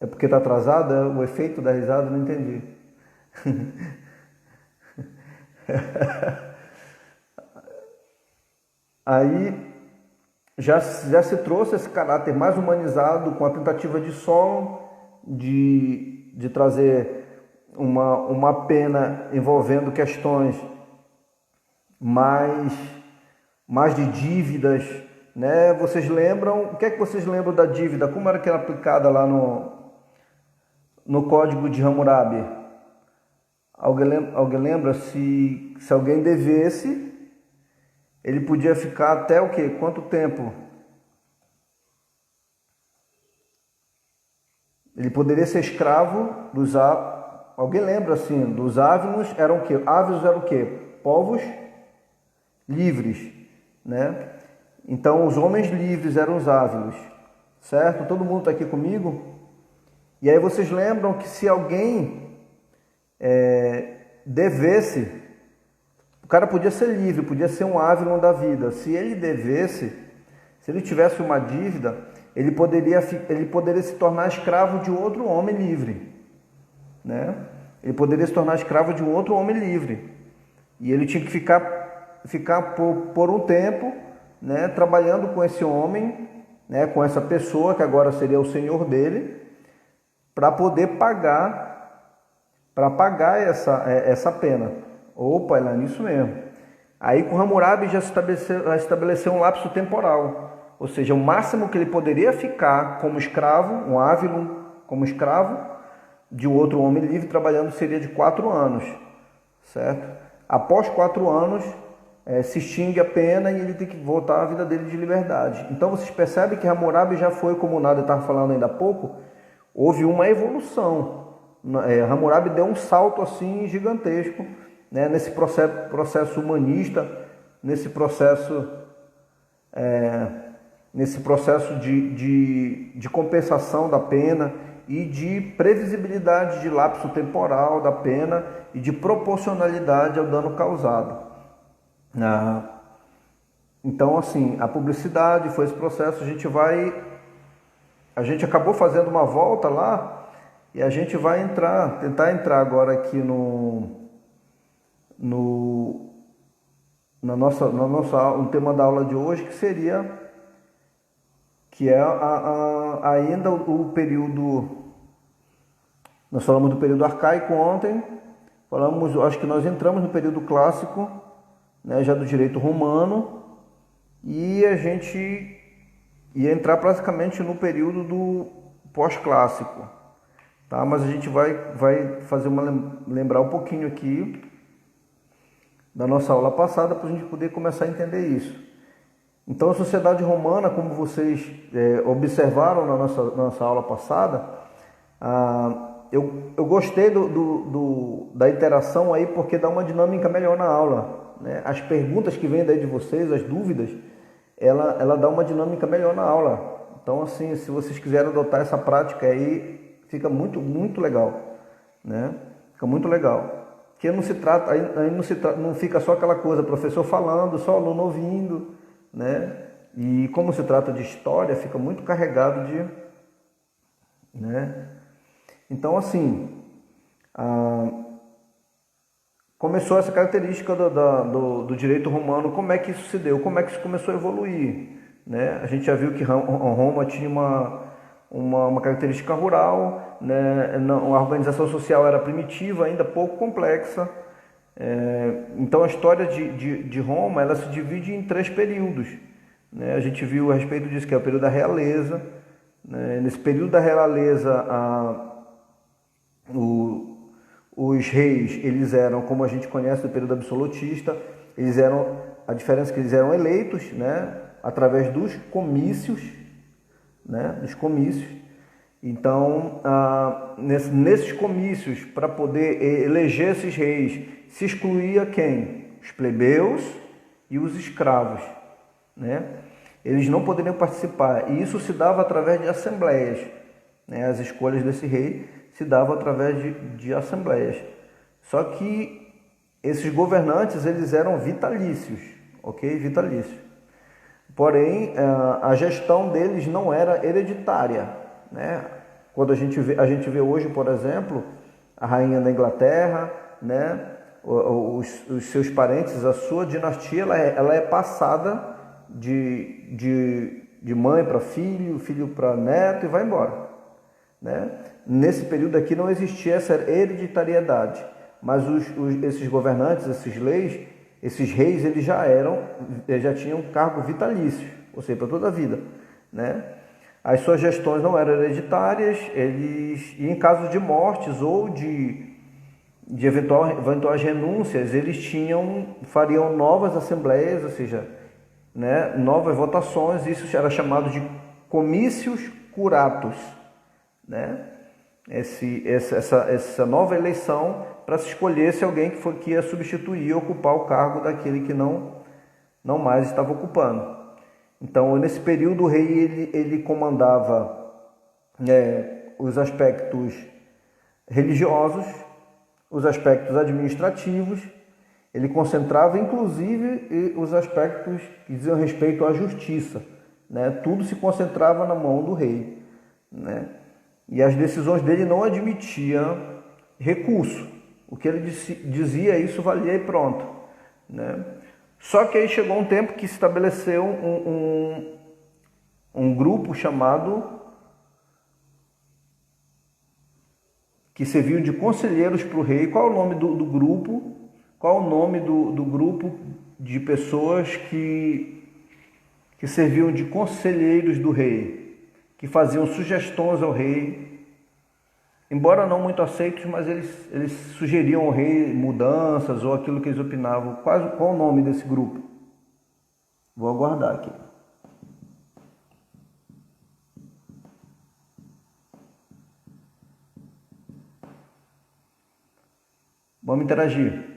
É porque está atrasado? É o efeito da risada? Não entendi. Aí já se trouxe esse caráter mais humanizado com a tentativa de Solon de trazer uma pena envolvendo questões mais de dívidas, né? Vocês lembram? O que é que vocês lembram da dívida? Como era que era aplicada lá no Código de Hammurabi? Alguém lembra? Se alguém devesse, ele podia ficar até o quê? Quanto tempo? Ele poderia ser escravo dos... Alguém lembra assim? Dos ávinos eram o quê? Ávinos eram o quê? Povos livres, né? Então os homens livres eram os ávinos, certo? Todo mundo está aqui comigo? E aí vocês lembram que se alguém devesse, o cara podia ser livre, podia ser um Avilon da vida. Se ele devesse, se ele tivesse uma dívida, ele poderia se tornar escravo de outro homem livre, né? Ele poderia se tornar escravo de um outro homem livre. E ele tinha que ficar por um tempo, né, trabalhando com esse homem, né, com essa pessoa que agora seria o senhor dele, para poder pagar essa pena. Opa, é lá nisso mesmo. Aí com Hammurabi já estabeleceu um lapso temporal, ou seja, o máximo que ele poderia ficar como escravo, um Avilon como escravo de um outro homem livre trabalhando seria de 4 anos, certo? Após 4 anos se extingue a pena e ele tem que voltar à vida dele de liberdade. Então vocês percebem que Hammurabi já foi, como o Nader estava falando ainda há pouco, houve uma evolução. Hammurabi deu um salto assim gigantesco, né, nesse processo humanista, nesse processo de compensação da pena e de previsibilidade de lapso temporal da pena e de proporcionalidade ao dano causado. Então, assim, a publicidade foi esse processo. A gente acabou fazendo uma volta lá e a gente vai tentar entrar agora aqui no tema da aula de hoje, que é ainda o período. Nós falamos do período arcaico ontem, acho que nós entramos no período clássico, né, já do direito romano, e a gente ia entrar praticamente no período do pós-clássico, tá? Mas a gente vai lembrar um pouquinho aqui da nossa aula passada para a gente poder começar a entender isso. Então, a sociedade romana, como vocês observaram na nossa aula passada, eu gostei da interação aí, porque dá uma dinâmica melhor na aula, né? As perguntas que vêm daí de vocês, as dúvidas, ela dá uma dinâmica melhor na aula. Então, assim, se vocês quiserem adotar essa prática aí, fica muito, muito legal, né? Fica muito legal. Porque não fica só aquela coisa, professor falando, só aluno ouvindo, né? E como se trata de história, fica muito carregado né? Então, assim, começou essa característica do direito romano. Como é que isso se deu? Como é que isso começou a evoluir, né? A gente já viu que Roma tinha uma característica rural, né? A organização social era primitiva, ainda pouco complexa. Então a história de Roma, ela se divide em 3 períodos, né? A gente viu a respeito disso, que é o período da realeza, né? Nesse período da realeza, os reis, eles eram, como a gente conhece do período absolutista, a diferença é que eles eram eleitos, né, através dos comícios, né, Então, nesses comícios, para poder eleger esses reis, se excluía quem? Os plebeus e os escravos, né? Eles não poderiam participar, e isso se dava através de assembleias, né? As escolhas desse rei se davam através de assembleias. Só que esses governantes, eles eram vitalícios, ok? Vitalícios. Porém, a gestão deles não era hereditária, né? Quando a gente vê hoje, por exemplo, a rainha da Inglaterra, né? Os seus parentes, a sua dinastia, ela é passada de mãe para filho, filho para neto e vai embora, né? Nesse período aqui não existia essa hereditariedade, mas esses governantes, esses reis, eles já tinham cargo vitalício, ou seja, para toda a vida, né? As suas gestões não eram hereditárias, e em caso de mortes ou de eventuais renúncias, eles fariam novas assembleias, ou seja, né, novas votações. Isso era chamado de comícios curatos, né? Essa nova eleição para se escolher se alguém que ia substituir e ocupar o cargo daquele que não mais estava ocupando. Então, nesse período, o rei ele comandava os aspectos religiosos, os aspectos administrativos, ele concentrava inclusive os aspectos que diziam respeito à justiça, né? Tudo se concentrava na mão do rei, né? E as decisões dele não admitiam recurso. O que ele dizia, isso valia e pronto, né? Só que aí chegou um tempo que se estabeleceu um grupo chamado, que serviu de conselheiros para o rei. Qual é o nome do grupo? Qual é o nome do grupo de pessoas que serviam de conselheiros do rei, que faziam sugestões ao rei, embora não muito aceitos, mas eles sugeriam ao rei mudanças ou aquilo que eles opinavam. Qual o nome desse grupo? Vou aguardar aqui. Vamos interagir.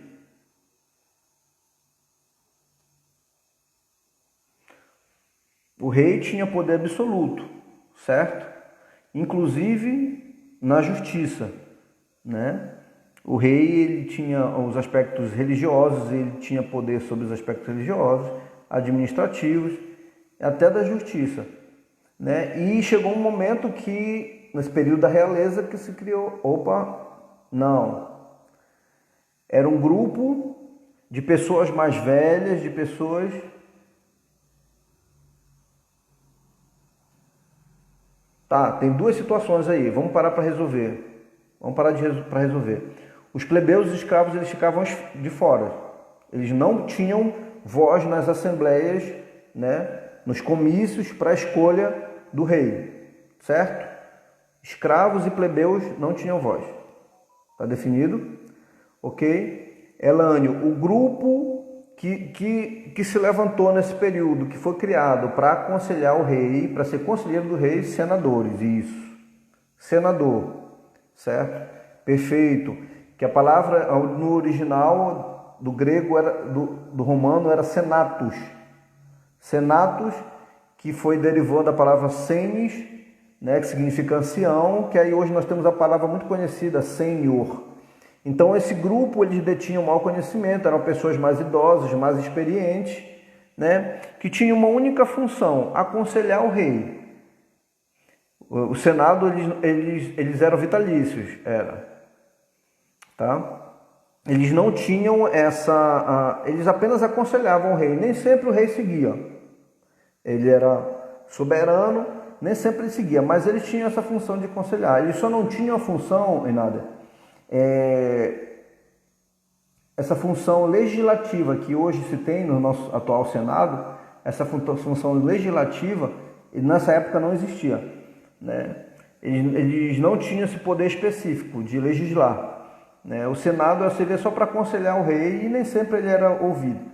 O rei tinha poder absoluto, certo? Inclusive na justiça, né? O rei, ele tinha os aspectos religiosos, ele tinha poder sobre os aspectos religiosos, administrativos, até da justiça, né? E chegou um momento que, nesse período da realeza, que se criou, não. Era um grupo de pessoas mais velhas, de pessoas... Tá, tem duas situações aí, vamos parar para resolver. Vamos parar para resolver. Os plebeus e os escravos, eles ficavam de fora. Eles não tinham voz nas assembleias, né, nos comícios para a escolha do rei, certo? Escravos e plebeus não tinham voz. Tá definido? Ok? Elânio, o grupo que se levantou nesse período, que foi criado para aconselhar o rei, para ser conselheiro do rei, senadores, isso. Senador, certo? Perfeito. Que a palavra no original do grego, do romano, era senatus. Senatus, que foi derivando da palavra senis, né, que significa ancião, que aí hoje nós temos a palavra muito conhecida, sênior. Então esse grupo, eles detinham mau conhecimento, eram pessoas mais idosas, mais experientes, né, que tinham uma única função, aconselhar o rei. O Senado, eles eram vitalícios, tá? Eles não tinham eles apenas aconselhavam o rei, nem sempre o rei seguia. Ele era soberano, nem sempre ele seguia, mas eles tinham essa função de aconselhar. Eles só não tinham a função, essa função legislativa que hoje se tem no nosso atual Senado, essa função legislativa, nessa época não existia, né? Eles não tinham esse poder específico de legislar, né? O Senado seria só para aconselhar o rei e nem sempre ele era ouvido,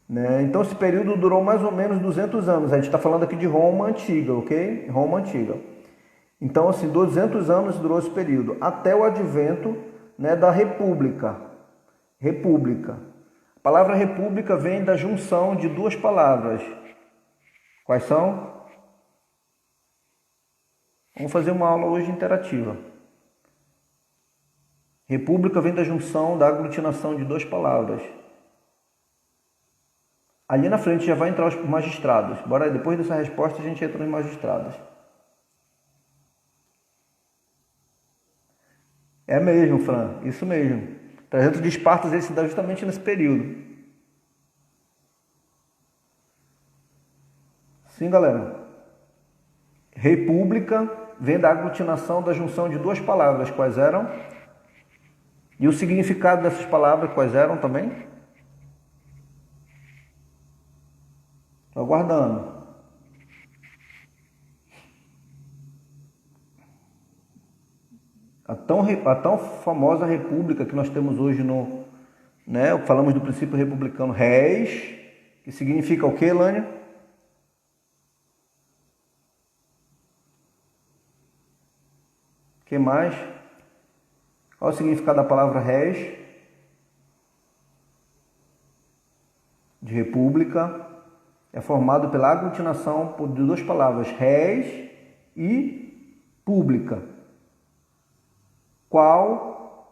né? Então esse período durou mais ou menos 200 anos. A gente está falando aqui de Roma Antiga, ok? Roma Antiga. Então, assim, 200 anos durou esse período, até o advento, né, da República. República. A palavra república vem da junção de duas palavras. Quais são? Vamos fazer uma aula hoje interativa. República vem da junção, da aglutinação de duas palavras. Ali na frente já vai entrar os magistrados. Bora, depois dessa resposta a gente entra nos magistrados. É mesmo, Fran, isso mesmo. 300 de Espartas, ele se dá justamente nesse período. Sim, galera. República vem da aglutinação, da junção de duas palavras. Quais eram? E o significado dessas palavras, quais eram também? Estou aguardando. A tão famosa república que nós temos hoje né, falamos do princípio republicano, res, que significa o que, Elânia? O que mais? Qual o significado da palavra res? De república. É formado pela aglutinação de duas palavras, res e pública. qual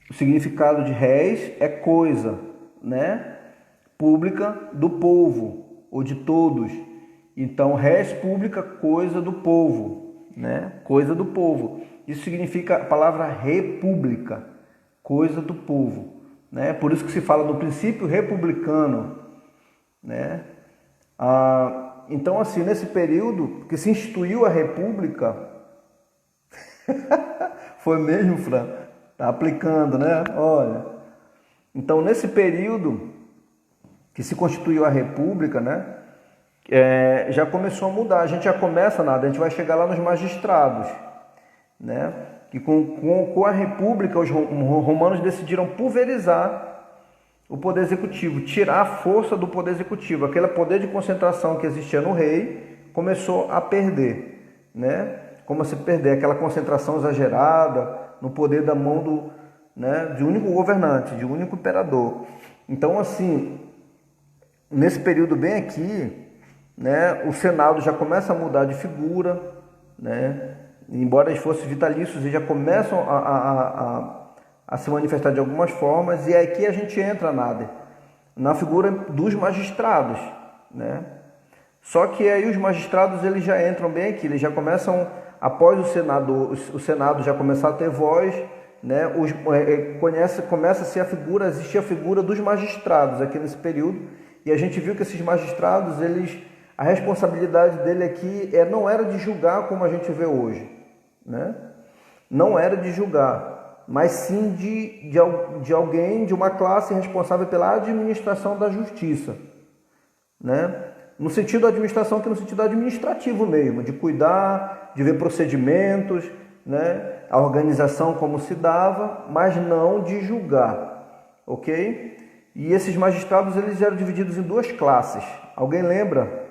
o significado de res é coisa, né? Pública do povo ou de todos. Então, res pública, coisa do povo, né? Coisa do povo. Isso significa a palavra república, coisa do povo, né? Por isso que se fala do princípio republicano, né? Então, assim, nesse período que se instituiu a república, foi mesmo, Fran? Tá aplicando, né? Olha. Então, nesse período que se constituiu a república, né? Já começou a mudar. A gente já começa nada, a gente vai chegar lá nos magistrados, né? Que com a república os romanos decidiram pulverizar o poder executivo, tirar a força do poder executivo. Aquele poder de concentração que existia no rei começou a perder, né? Como se perder aquela concentração exagerada no poder da mão de único governante, de único imperador. Então, assim, nesse período bem aqui, né, o Senado já começa a mudar de figura, né? Embora eles fossem vitalícios, eles já começam a se manifestar de algumas formas, e aqui a gente entra na figura dos magistrados, né? Só que aí os magistrados eles já entram bem aqui, eles já começam, após o Senado já começar a ter voz, né? Começa-se existir a figura dos magistrados aqui nesse período, e a gente viu que esses magistrados, a responsabilidade dele aqui não era de julgar como a gente vê hoje, né? Não era de julgar, mas sim de alguém, de uma classe responsável pela administração da justiça, né? No sentido da administração, que no sentido administrativo mesmo, de cuidar, de ver procedimentos, né? A organização como se dava, mas não de julgar, ok? E esses magistrados eles eram divididos em duas classes. Alguém lembra?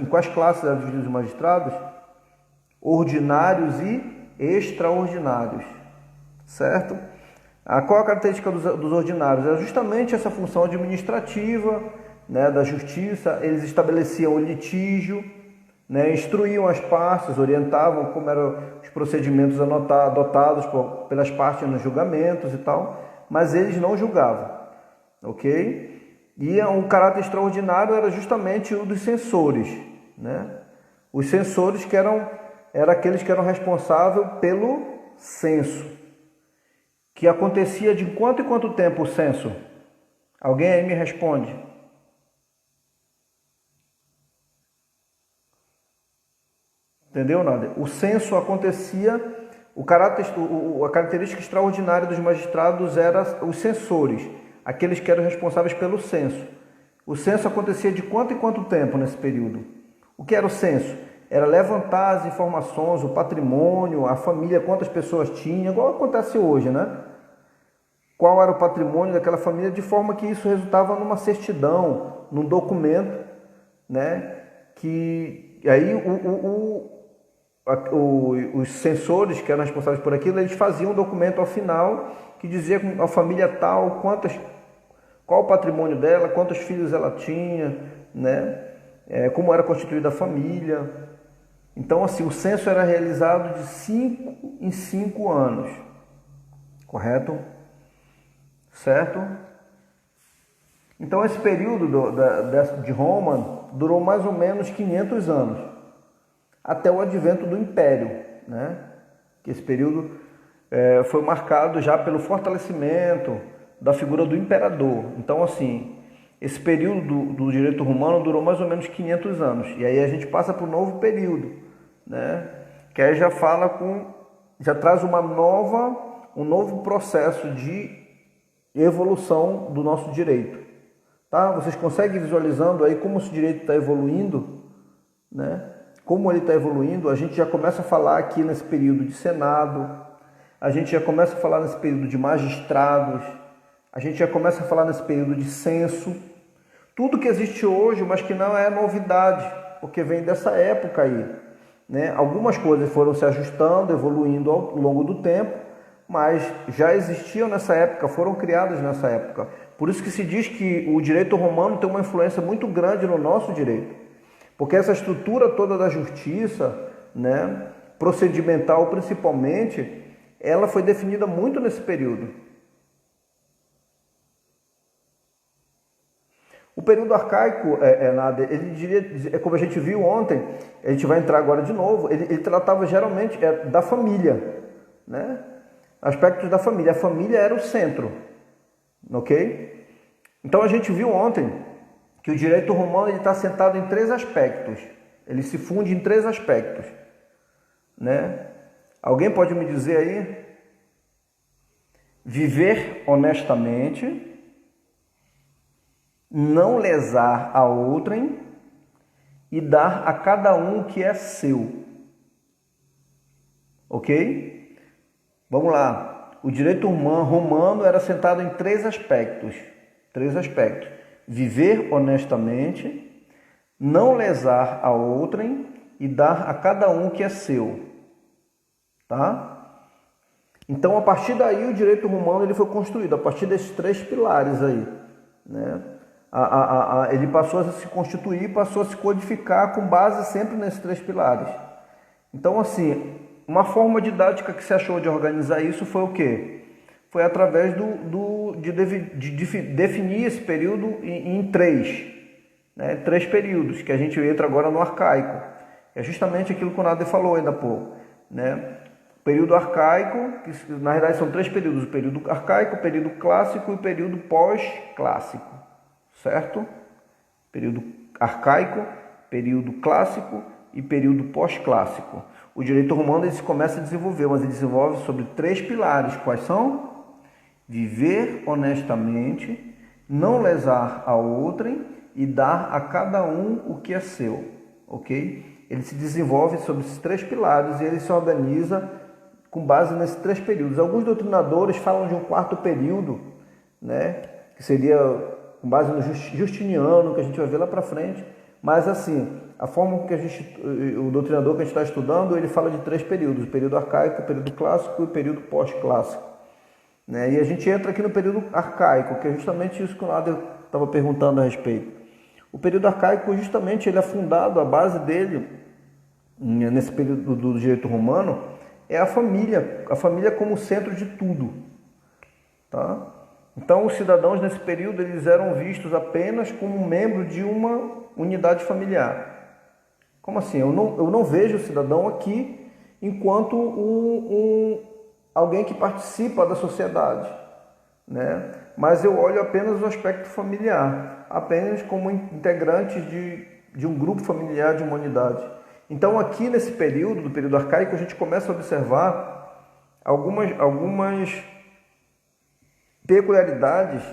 Em quais classes eram divididos os magistrados? Ordinários e extraordinários, certo? Qual a característica dos ordinários? Era justamente essa função administrativa, né, da justiça. Eles estabeleciam o litígio, né, instruíam as partes, orientavam como eram os procedimentos adotados pelas partes nos julgamentos e tal, mas eles não julgavam, ok? E um caráter extraordinário era justamente o dos censores, né? Os censores que eram aqueles que eram responsáveis pelo censo, que acontecia de quanto em quanto tempo o censo? Alguém aí me responde. Entendeu, Nádia? O censo acontecia, a característica extraordinária dos magistrados era os censores, aqueles que eram responsáveis pelo censo. O censo acontecia de quanto em quanto tempo nesse período? O que era o censo? Era levantar as informações, o patrimônio, a família, quantas pessoas tinha, igual acontece hoje, né? Qual era o patrimônio daquela família, de forma que isso resultava numa certidão, num documento, né? Que aí os censores que eram responsáveis por aquilo, eles faziam um documento ao final que dizia com a família tal, qual o patrimônio dela, quantos filhos ela tinha, né? Como era constituída a família. Então, assim, o censo era realizado de 5 em 5 anos, correto? Certo? Então, esse período de Roma durou mais ou menos 500 anos, até o advento do Império, né? Que esse período foi marcado já pelo fortalecimento da figura do imperador. Então, assim, esse período do direito romano durou mais ou menos 500 anos. E aí a gente passa para o novo período, né? Que aí já traz um novo processo de evolução do nosso direito. Tá? Vocês conseguem visualizando aí como esse direito está evoluindo, né? Como ele está evoluindo, a gente já começa a falar aqui nesse período de Senado, a gente já começa a falar nesse período de magistrados, a gente já começa a falar nesse período de censo, tudo que existe hoje, mas que não é novidade, porque vem dessa época aí, né? Algumas coisas foram se ajustando, evoluindo ao longo do tempo, mas já existiam nessa época, foram criadas nessa época. Por isso que se diz que o direito romano tem uma influência muito grande no nosso direito, porque essa estrutura toda da justiça, né, procedimental principalmente, ela foi definida muito nesse período. O período arcaico, ele diria, como a gente viu ontem, a gente vai entrar agora de novo, ele tratava geralmente da família, né? Aspectos da família. A família era o centro, ok? Então a gente viu ontem que o direito romano está assentado em 3 aspectos. Ele se funde em 3 aspectos, né? Alguém pode me dizer aí? Viver honestamente, não lesar a outrem e dar a cada um o que é seu. Ok? Vamos lá. O direito romano era assentado em 3 aspectos. 3 aspectos. Viver honestamente, não lesar a outrem e dar a cada um o que é seu. Tá? Então, a partir daí, o direito romano ele foi construído, a partir desses 3 pilares aí, né? Ele passou a se constituir, passou a se codificar com base sempre nesses 3 pilares. Então, assim, uma forma didática que se achou de organizar isso foi o quê? Foi através de definir esse período em 3, né? 3 períodos, que a gente entra agora no arcaico. É justamente aquilo que o Nader falou ainda há pouco, né? Período arcaico, que na verdade são 3 períodos: o período arcaico, o período clássico e o período pós-clássico, certo? Período arcaico, período clássico e período pós-clássico. O direito romano ele se começa a desenvolver, mas ele desenvolve sobre 3 pilares. Quais são? Viver honestamente, não lesar a outrem e dar a cada um o que é seu, ok? Ele se desenvolve sobre esses 3 pilares e ele se organiza com base nesses 3 períodos. Alguns doutrinadores falam de um 4º período, né, que seria com base no Justiniano, que a gente vai ver lá para frente. Mas assim, a forma que o doutrinador que a gente está estudando, ele fala de 3 períodos: o período arcaico, o período clássico e o período pós-clássico, né? E a gente entra aqui no período arcaico, que é justamente isso que o Nader estava perguntando a respeito. O período arcaico, justamente, ele é fundado, a base dele, nesse período do direito romano, é a família como centro de tudo, tá? Então, os cidadãos nesse período, eles eram vistos apenas como membro de uma unidade familiar. Como assim? Eu não vejo o cidadão aqui enquanto alguém que participa da sociedade, né? Mas eu olho apenas o aspecto familiar, apenas como integrantes de um grupo familiar, de uma unidade. Então, aqui nesse período, do período arcaico, a gente começa a observar algumas peculiaridades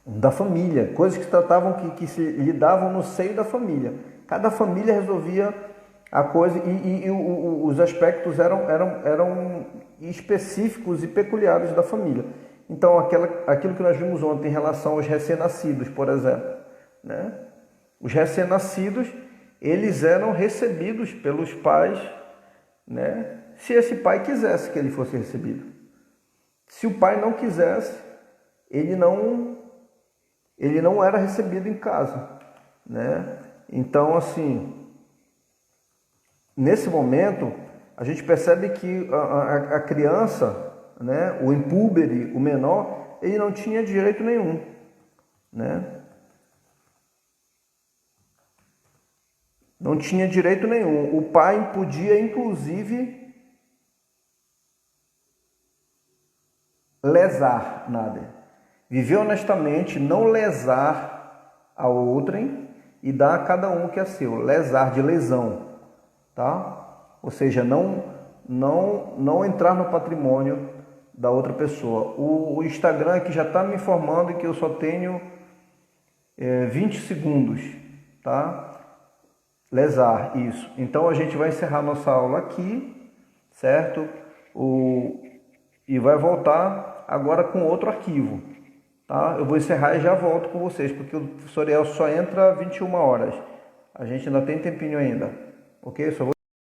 da família, coisas que tratavam, que se lidavam no seio da família. Cada família resolvia a coisa e os aspectos eram específicos e peculiares da família. Então, aquilo que nós vimos ontem em relação aos recém-nascidos, por exemplo, né? Os recém-nascidos, eles eram recebidos pelos pais, né? Se esse pai quisesse que ele fosse recebido. Se o pai não quisesse, ele não era recebido em casa, né? Então, assim, nesse momento, a gente percebe que a criança, né, o impúbere, o menor, ele não tinha direito nenhum, né? Não tinha direito nenhum. O pai podia, inclusive, lesar nada. Viver honestamente, não lesar a outrem e dar a cada um o que é seu. Lesar, de lesão, tá? Ou seja, não entrar no patrimônio da outra pessoa. O Instagram aqui já está me informando que eu só tenho 20 segundos, tá? Lesar, isso. Então a gente vai encerrar nossa aula aqui, certo? E vai voltar agora com outro arquivo, tá? Eu vou encerrar e já volto com vocês, porque o tutorial só entra 21 horas. A gente ainda tem tempinho ainda, ok? Só vou